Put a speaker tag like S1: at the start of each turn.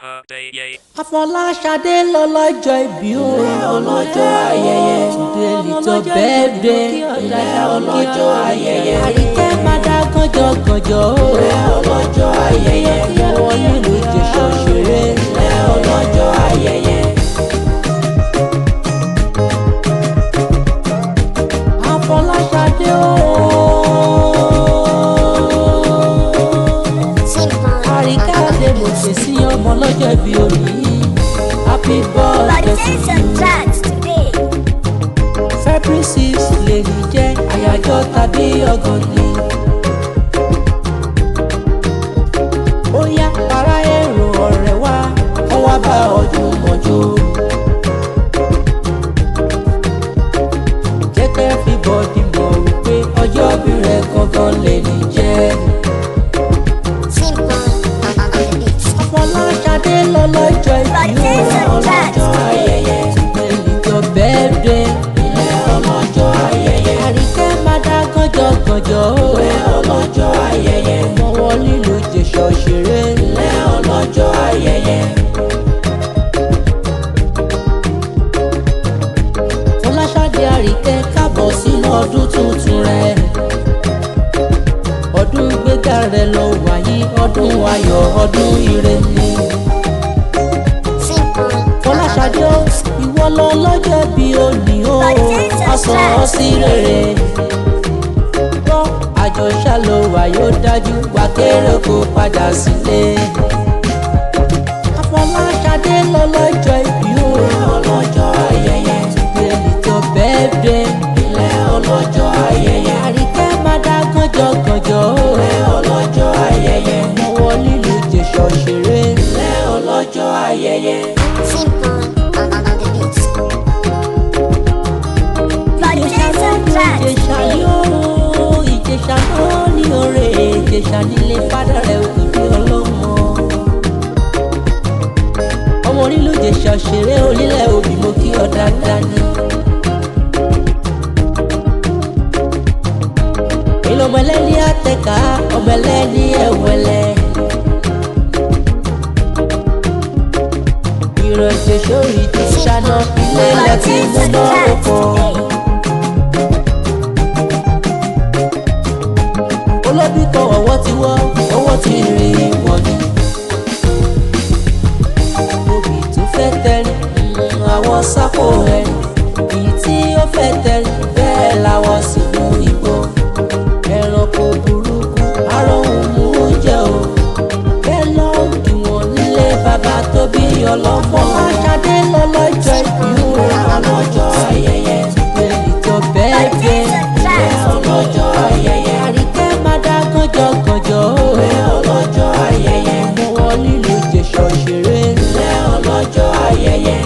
S1: yemiadeiye.
S2: Afolashade lọ́lọ́jọ́ ìbí o. Ọlọ́jọ́ ayẹyẹ. Today little birthday. Ọlọ́jọ́ ayẹyẹ. Àríkẹ́ máa dá gànjọ́ o. Ọlọ́jọ́ ayẹyẹ. Wọ́n nílùú Ijesha ṣeré. Ọlọ́jọ́ ayẹyẹ. Afolashade o. Àríkẹ́ àdé mo ṣe sí ọmọ lọ́jọ́ ìbí òní. Happy birthday to you. February 6 lè ní jẹ́ àyájọ́ tàbí ọgọ́ni. Ó yá para èrò ọ̀rẹ́ wa kọ́ wá bá ọdún mọ́jọ́. Jẹ́ kẹ́ everybody mọ̀ wípé ọjọ́ bí rẹ̀ gangan lè ní jẹ́. Afolashade lọ́lọ́jọ́ ìbí o. Ọlọ́jọ́ ayẹyẹ. Little birthday. Ọlọ́jọ́ ayẹyẹ. Àríkẹ́ máa dá gànjọ́ o. Ọlọ́jọ́ ayẹyẹ. Ọmọ wọn nílùú Ijesha ṣeré. Ọlọ́jọ́ ayẹyẹ. Afolashade Arike kábọ̀ sínú ọdún tuntun rẹ̀. Ọdún gbéga rẹ̀ lọ wáyé, ọdún ayọ̀, ọdún ire ni. Afolashade o, ìwọ lọ lọ́jọ́ bí òní o, aṣọ sí rere. Gbọ́ àjọṣà ló wà yóò dájú, wà kéré kó padà sílé. Afolashade lọ lọ́jọ́ ìbí o. Ọlọ́jọ́ ayẹyẹ. Today little birthday. Ọlọ́jọ́ ayẹyẹ. Àríkẹ́ máa dá gànjọ́ o. Ọlọ́jọ́ ayẹyẹ. Ọmọ wọn nílùú Ijesha ṣeré. Ọlọ́jọ́ ayẹyẹ. Ijesha yóò, Ijesha náà ní òrè. Ijesha nílé fádà rẹ̀ òkùnkùn ọlọ́mọ. Ọmọ nílùú Ijesha ṣeré onílẹ̀ òbí mo kí ọ dáadáa ni. Ọmọ ẹlẹ́ni àtẹ̀ká, ọmọ ẹlẹ́ni ẹ̀wẹ̀lẹ̀. Ìrọ̀jẹ̀ sórí ti ṣáná ilé láti múná oko. Olóbí kan ọwọ́ ti wọ́, ọwọ́ ti rí wọ́n ni. Obì tó fẹ́ tẹ̀lé, àwọn sápò ẹ̀. Èyí tí ó fẹ́ tẹ̀lé, bẹ́ẹ̀ làwọn sínú igbó. Ẹranko burúkú aróhùn mú jẹ o. Bẹ́ẹ̀ lọ òdiwọ̀n nílé bàbá tó bí ọlọ́mọ. Afolashade lọ́lọ́jọ́ ìbí o. Ọlọ́jọ́ ayẹyẹ. Little birthday. Ọlọ́jọ́ ayẹyẹ. Àríkẹ́ máa dá gànjọ́ o. Ọlọ́jọ́ ayẹyẹ. Ọmọ wọn nílùú Ijesha ṣeré. Ọlọ́jọ́ ayẹyẹ.